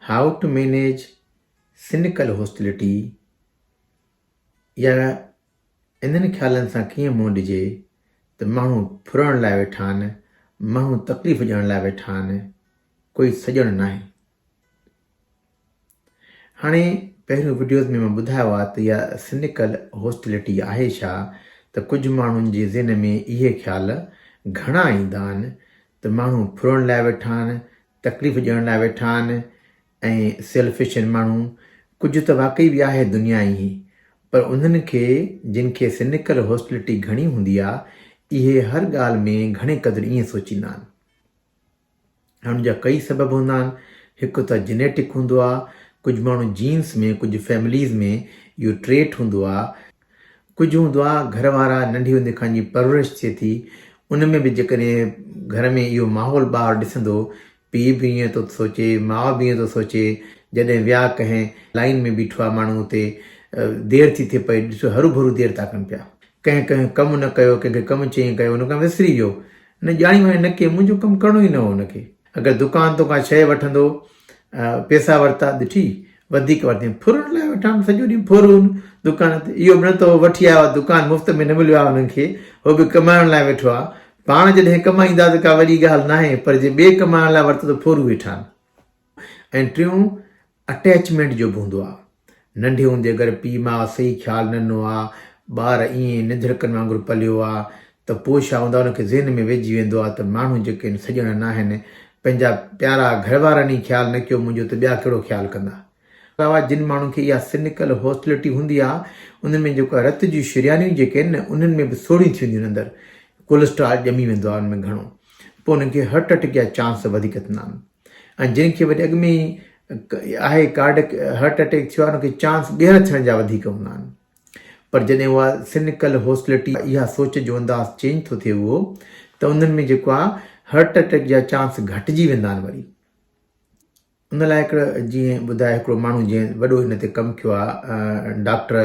हाउ two manage cynical hostility या इन्हनि ख़्यालनि सां कीअं मुंहुं ॾिजे त माण्हू फुरण लाइ वेठा आहिनि, माण्हू तकलीफ़ ॾियण लाइ वेठा आहिनि, कोई सॼणु न आहे। हाणे पहिरियों वीडियोज़ में मां ॿुधायो आहे त इहा सिनिकल हॉस्टिलिटी आहे छा। त कुझु माण्हुनि जे ज़हन में इहे ख़्याल घणा ईंदा आहिनि त माण्हू फुरण लाइ वेठा आहिनि, तकलीफ़ ॾियण लाइ वेठा आहिनि ऐं सेल्फिश आहिनि माण्हू। कुझु त वाक़ई बि आहे दुनिया ई, पर उन्हनि खे जिन खे सिनिकल हॉस्टिलिटी घणी हूंदी आहे इहे हर ॻाल्हि में घणे क़दुरु ईअं सोचींदा आहिनि। हुन जा कई सबब हूंदा आहिनि। हिकु त जेनेटिक हूंदो आहे, कुझु माण्हू जीन्स में, कुझु फैमिलीज़ में इहो ट्रेट हूंदो आहे। कुझु हूंदो आहे घर वारा नंढी हूंदे खां जी परवरिश थिए थी, उन में बि जेकॾहिं घर में इहो माहौल ॿारु ॾिसंदो, पीउ बि ईअं थो सोचे, माउ बि ईअं थो सोचे, जॾहिं विया कंहिं लाइन में बीठो आहे माण्हू हुते देरि थी थिए पई, ॾिसो हरू भरू देरि था कनि पिया, कंहिं कमु न कयो, कंहिंखे कमु चई कयो, हुन खां विसरी वियो, न ॼाणी वञे न की मुंहिंजो कमु करिणो ई न हो हुनखे। अगरि दुकान तो का शइ वठंदो, पैसा वरिता ॾिठी, वधीक वरिती, फुरण लाइ वेठा आहिनि, सॼो ॾींहुं फुरून दुकान ते। इहो बि नथो वठी आयो आहे, दुकान मुफ़्त में न मिलियो आहे हुननि खे, उहो बि कमाइण लाइ वेठो आहे। पाण जॾहिं कमाईंदा त का वॾी ॻाल्हि न आहे, पर जे ॿिए कमाइण लाइ वरितो त फुरू वेठा आहिनि। ऐं टियों अटैचमेंट जो बि हूंदो आहे। नंढे हूंदे अगरि पीउ माउ सही ख़्यालु न ॾिनो आहे, ॿार ईअं निंदरकनि वांगुरु पलियो आहे, त पोइ छा हूंदो आहे, हुनखे ज़हन में वेझी वेंदो आहे त माण्हू जेके आहिनि सॼणा न आहिनि, पंहिंजा प्यारा घर वारनि ई ख़्यालु न कयो मुंहिंजो, त ॿिया कहिड़ो ख़्यालु कंदा। अलावा जिन माण्हुनि खे इहा सिनिकल हॉस्टिलिटी हूंदी आहे, उन्हनि में जेको आहे रत जी शुरियानियूं जेके आहिनि न, उन्हनि में बि सोढ़ी थी वेंदियूं आहिनि, अंदरि कोलेस्ट्रॉल ॼमी वेंदो आहे उनमें घणो, पोइ उन्हनि खे हार्ट अटैक जा चांस वधीक थींदा आहिनि। ऐं जिनखे वरी अॻु में ई आहे कार्डिक हार्ट अटैक थियो आहे, उनखे चांस ॿीहर थियण जा वधीक हूंदा आहिनि। पर जॾहिं उहा सिनिकल हॉस्टिलिटी, इहा सोच जो अंदाज़ चेंज थो थिए उहो, त उन्हनि में जेको आहे हार्ट अटैक जा चांस घटिजी वेंदा आहिनि वरी। उन लाइ हिकिड़ो जीअं ॿुधाए, हिकिड़ो माण्हू जीअं वॾो हिन ते कमु कयो आहे, doctor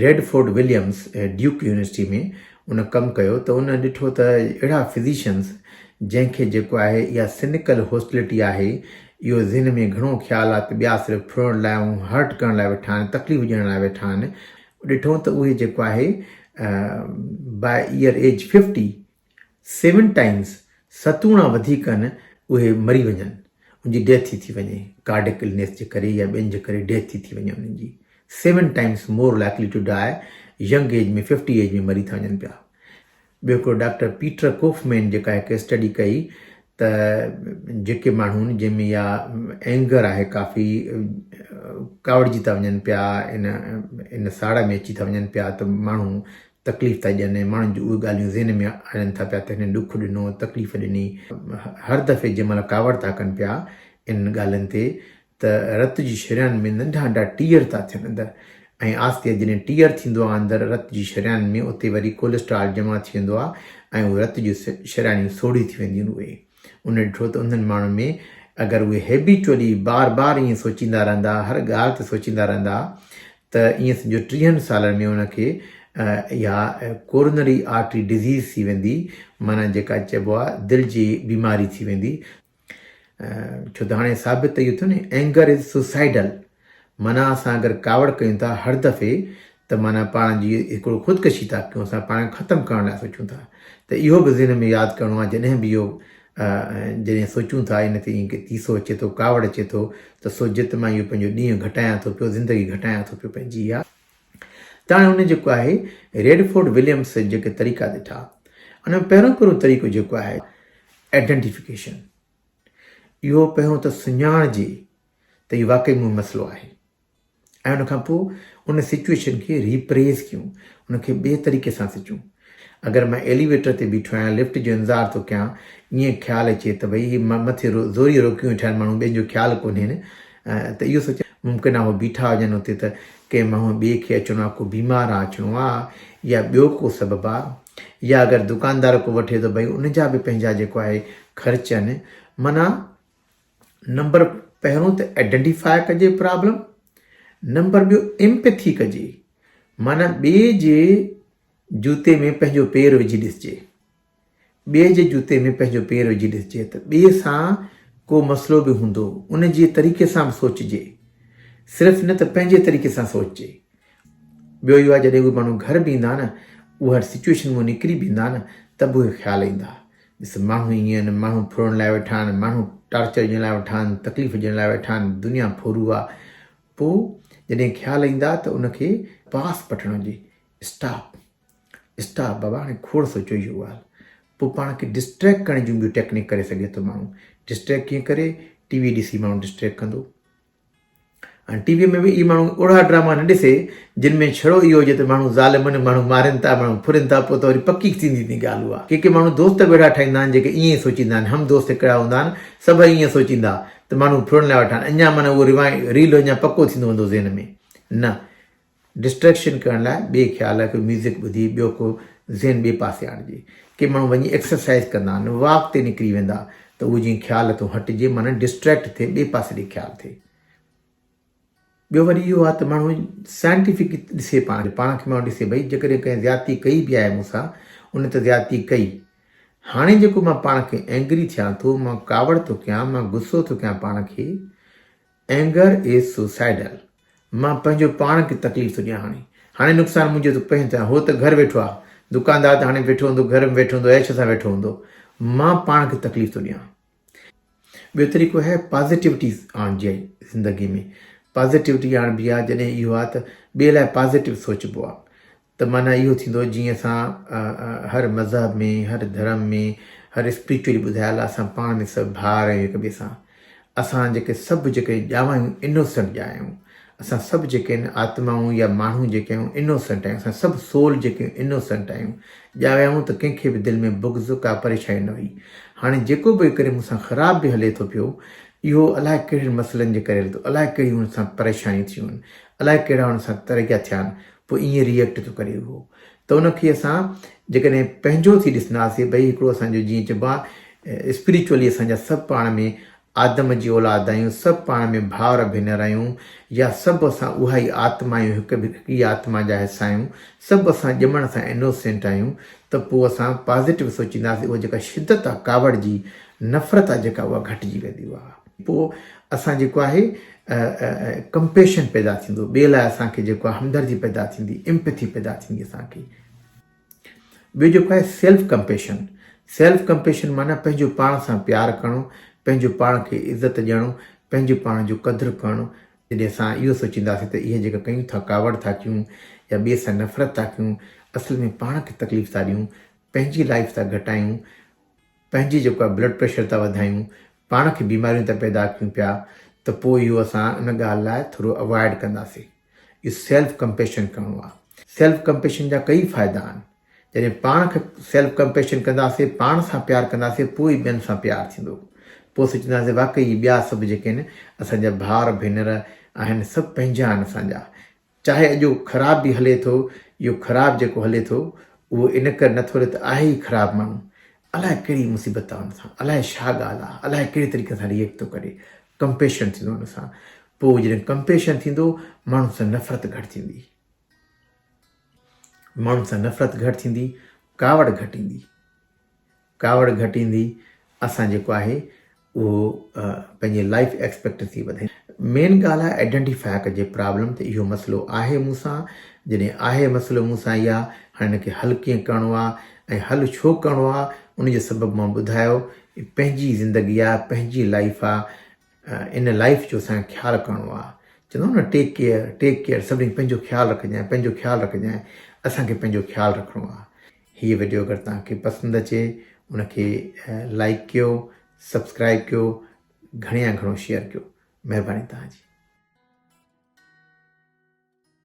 Redford Williams, Duke university में उन कमु कयो, त उन ॾिठो त अहिड़ा फिज़िशियन्स जंहिंखे जेको आहे इहा सिनिकल हॉस्टिलिटी आहे, इहो ज़हन में घणो ख़्यालु आहे त ॿिया सिर्फ़ु फुरण लाइ ऐं हर्ट करण लाइ वेठा आहिनि, तकलीफ़ ॾियण लाइ वेठा आहिनि, ॾिठो त उहे जेको आहे बाय ईयर एज 57 टाइम्स, 7 वधीक आहिनि, उहे मरी वञनि, उनजी डेथ थी वञे, कार्डिक इलनेस जे करे या ॿियनि जे करे डेथ थी वञे उन्हनि जी। 7 टाइम्स मोर लाइकली टू डाई, यंग एज में, 50 एज में मरी था वञनि पिया। ॿियो हिकिड़ो डॉक्टर पीटर कोफमैन जेका हिकु स्टडी कई, त जेके माण्हू जंहिंमें इहा एंगर आहे, काफ़ी कावड़जी था वञनि पिया, इन साड़ में अची था वञनि पिया, त माण्हू तकलीफ़ था ॾियनि, माण्हुनि जूं उहे ॻाल्हियूं ज़हन में आणनि था पिया त हिन ॾुख ॾिनो, तकलीफ़ ॾिनी। हर दफ़े जंहिं महिल कावड़ था कनि पिया इन ॻाल्हियुनि ते, त रत जी शुरियानि में नंढा नंढा टीयर था थियनि अंदरि, ऐं आस्ते जॾहिं टीयर थींदो आहे अंदरि रत जी शुरियानि में, उते वरी कोलेस्ट्रॉल जमा थी वेंदो आहे, ऐं उहे रत जूं शुरियानियूं सोढ़ी थी वेंदियूं आहिनि। उहे उन ॾिठो त उन्हनि माण्हुनि में अगरि उहे हैबिचुअली बार बार ईअं सोचींदा रहंदा, हर ॻाल्हि ते सोचींदा रहंदा, त ईअं सम्झो 30 सालनि में उनखे इहा कोरोनरी आर्टरी डिज़ीज़ थी वेंदी, माना जेका चइबो आहे दिलि जी बीमारी थी वेंदी। छो त हाणे साबित इहो थियो न, एंगर इज़ सुसाइडल, माना असां अगरि कावड़ कयूं था हर दफ़े, त माना पाण जी हिकिड़ो ख़ुदकशी था कयूं, असां पाण ख़तमु करण लाइ सोचूं था। त इहो बि ज़हन में यादि करिणो आहे, जॾहिं बि इहो जॾहिं सोचूं था इन ते ईअं तीसो अचे थो, कावड़ अचे थो, त सोचे त मां इहो पंहिंजो ॾींहुं घटायां थो पियो, ज़िंदगी घटायां थो पियो पंहिंजी। इहा त हाणे हुन जेको आहे रेडफोर्ड विलियम्स जेके तरीक़ा ॾिठा, हुन में पहिरियों तरीक़ो जेको आहे आइडेंटिफिकेशन, इहो पहिरियों त सुञाणिजे त इहो वाक़ई में मसइलो आहे, ऐं उनखां पोइ उन सिचुएशन खे रिप्रेज़ कयूं, उनखे ॿिए तरीक़े सां सोचूं। अगरि मां एलिवेटर ते बीठो आहियां, लिफ्ट जो इंतज़ारु थो कयां, ईअं ख़्यालु अचे त भई मां मथे ज़ोरी रोकियूं वेठा आहिनि माण्हू, ॿियनि जो ख़्यालु कोन्हे, त इहो सोचे मुमकिन आहे उहो बीठा हुजनि हुते, त कंहिं माण्हू ॿिए खे अचिणो आहे, को बीमार आहे अचिणो आहे, या ॿियो को सबबु आहे, या अगरि दुकानदार को वठे त भई उनजा बि पंहिंजा जेको आहे ख़र्च आहिनि। माना नंबर पहिरियों त आइडेंटिफाई कजे प्रॉब्लम, नंबर ॿियो एम्पैथी कजे, माना ॿिए जे जूते में पंहिंजो पेर विझी ॾिसजे, ॿिए जे जूते में पंहिंजो पेर विझी ॾिसजे, त ॿिए सां को मसइलो बि हूंदो उन जे तरीक़े सां बि सोचिजे, सिर्फ़ु न त पंहिंजे तरीक़े सां सोचिजे। ॿियो इहो आहे जॾहिं उहे माण्हू घर बि ईंदा न, उहा सिचुएशन मां निकिरी बि ईंदा न, त बि उहे ख़्यालु ईंदा ॾिस माण्हू ईअं आहिनि, माण्हू फुरण लाइ वेठा आहिनि, माण्हू टॉर्चर ॾियण लाइ वेठा आहिनि, तकलीफ़ ॾियण लाइ वेठा आहिनि, दुनिया फोरू आहे। पोइ जॾहिं ख़्यालु ईंदा त उनखे पास पटणो हुजे, स्टॉप बाबा, हाणे खोड़ सोचो इहो ॻाल्हि। पोइ पाण खे डिस्ट्रैक्ट करण जूं ॿियूं टेक्निक करे सघे थो माण्हू। डिस्ट्रैक्ट कीअं करे? टीवी ॾिसी माण्हू डिस्ट्रैक्ट कंदो। ऐं टीवीअ में बि इहे माण्हू ओड़ा ड्रामा न ॾिसे जिन में छड़ो इहो हुजे त माण्हू ज़ालिमनि, माण्हू मारनि था, माण्हू फुरनि था, पोइ त वरी पकी थींदी थी ॻाल्हि उहा। के माण्हू दोस्त वेठा ठाहींदा आहिनि जेके ईअं ई सोचींदा आहिनि, हम दोस्त हिकिड़ा हूंदा आहिनि, सभई ईअं सोचींदा त माण्हू फुरण लाइ वेठा आहिनि, अञा माना उहो रील अञा पको थींदो वेंदो ज़हन में। न, डिस्ट्रैक्शन करण लाइ ॿिए ख़्याल को म्यूज़िक ॿुधी, ॿियो को ज़हन ॿिए पासे आणिजे। के माण्हू वञी एक्सरसाइज़ कंदा आहिनि, वॉक ते निकिरी वेंदा, त उहो जीअं ख़्याल थो हटिजे, माना डिस्ट्रैक्ट थिए, ॿिए पासे ॾे ख़्यालु थिए। ॿियो वरी इहो आहे त माण्हू साइंटिफिक ॾिसे, पाण खे माण्हू ॾिसे भई जेकॾहिं कंहिं ज़्यादती कई बि आहे मूंसां, उन त ज़्यादती कई, हाणे जेको मां पाण खे एंग्री थियां थो, मां कावड़ थो कयां, मां गुस्सो थो कयां पाण खे, एंगर इज़ सुसाइडल। मां पंहिंजो पाण खे तकलीफ़ थो ॾियां। हाणे नुक़सानु मुंहिंजो थो पए थियां, हो त घर वेठो आहे, दुकानदार त हाणे वेठो हूंदो, घर में वेठो हूंदो, ऐश सां वेठो हूंदो, मां पाण खे तकलीफ़ थो ॾियां। ॿियो तरीक़ो है पॉज़िटिविटी आणिजे आहे ज़िंदगी में। पॉज़िटिविटी आणिबी आहे जॾहिं इहो आहे त ॿिए लाइ पॉज़िटिव सोचबो आहे। त माना इहो थींदो जीअं असां हर मज़हब में, हर धर्म में, हर स्पिरिचुअली ॿुधायल आहे, असां पाण में सभु भाउर आहियूं हिक ॿिए सां। असां जेके सभु जेके ॼावा आहियूं, इनोसेंट ॼा आहियूं। असां सभु जेके आहिनि आत्माऊं या माण्हू जेके आहियूं, इनोसेंट आहियूं। असां सभु सोल जेके इनोसेंट आहियूं, ॼावा आहियूं, त कंहिंखे बि दिलि में बुग़्ज़ का परेशानी न हुई। हाणे जेको बि करे मूंसां ख़राबु बि हले थो पियो, इहो अलाए कहिड़े मसइलनि जे करे हले थो, अलाए कहिड़ी हुन सां परेशानियूं थियूं आहिनि, अलाए कहिड़ा हुन सां तरीक़ा थिया आहिनि, पोइ ईअं रिएक्ट थो करे उहो। त उनखे असां जेकॾहिं पंहिंजो थी ॾिसंदासीं, भई हिकिड़ो असांजो जीअं चइबो आहे स्पिरिचुअली असांजा सभु पाण में आदम जी औलाद आहियूं, सभु पाण में भाउर भेनर आहियूं, या सभु असां उहा ई आत्मा आहियूं, हिकु आत्मा जा हिसा आहियूं, सभु असां ॼमण सां इनोसेंट आहियूं। त पोइ असां पॉज़िटिव सोचींदासीं, उहा जेका शिदत आहे कावड़ जी, नफ़रत आहे जेका, उहा घटिजी वेंदी आहे। पोइ असां जेको आहे कंपेशन पैदा थींदो, ॿिए लाइ असांखे जेको आहे हमदर्दी पैदा थींदी, एम्पैथी पैदा थींदी असांखे। ॿियो जेको आहे सेल्फ कंपेशन। सेल्फ कंपेशन माना पंहिंजो पाण सां प्यारु करणो, पंहिंजो पाण खे इज़त ॾियणो, पंहिंजो पाण जो क़दुरु करणो। जॾहिं असां इहो सोचींदासीं त इहे जेका कयूं था, कावड़ था कयूं या ॿिए सां नफ़रत था कयूं, असल में पाण खे तकलीफ़ था ॾियूं, पंहिंजी लाइफ था घटायूं, पंहिंजी जेको आहे ब्लड प्रेशर था वधायूं, पाण खे बीमारियूं था पैदा कयूं पिया, त पोइ इहो असां उन ॻाल्हि लाइ थोरो अवॉइड कंदासीं। इहो सेल्फ कंपेशन करिणो आहे। सेल्फ कंपेशन जा कई फ़ाइदा आहिनि। जॾहिं पाण खे सेल्फ कंपेशन कंदासीं, पाण सां प्यारु कंदासीं, पोइ ई ॿियनि सां प्यारु थींदो। पोइ सोचींदासीं वाक़ई ॿिया सभु जेके आहिनि असांजा भाउर भेनर आहिनि, सभु पंहिंजा आहिनि असांजा। चाहे अॼु ख़राबु बि हले थो, इहो ख़राबु जेको हले थो उहो इन करे नथो हले त आहे ई ख़राबु माण्हू, अलाए कहिड़ी मुसीबत आहे हुन सां, अलाए छा ॻाल्हि आहे, अलाए कहिड़े तरीक़े सां रिएक्ट थो करे। कंपेशन थींदो हुन सां। पोइ जॾहिं कंपेशन थींदो, माण्हू सां नफ़रत घटि थींदी, माण्हू सां नफ़रत घटि थींदी, कावड़ घटि ईंदी, कावड़ घटि ईंदी, असां जेको आहे उहो पंहिंजी लाइफ एक्सपेक्टेंसी वधे। मेन ॻाल्हि आहे आइडेंटिफाई कजे प्रॉब्लम, त इहो मसइलो आहे मूंसां। जॾहिं आहे मसइलो मूंसां इहा, हाणे हिनखे हल कीअं करिणो आहे ऐं हल छो करिणो आहे, उनजो सबबु मां ॿुधायो। पंहिंजी ज़िंदगी आहे, पंहिंजी लाइफ आहे, इन लाइफ जो असांखे ख़्यालु करिणो आहे। चवंदा न टेक केयर, टेक केयर, सभिनी पंहिंजो ख़्यालु रखजांइ, पंहिंजो ख़्यालु रखजांइ। असांखे पंहिंजो ख़्यालु रखिणो आहे। हीअ वीडियो अगरि तव्हांखे पसंदि अचे, उनखे लाइक कयो, सब्सक्राइब कयो, घणे या घणो शेयर कयो। महिरबानी तव्हांजी।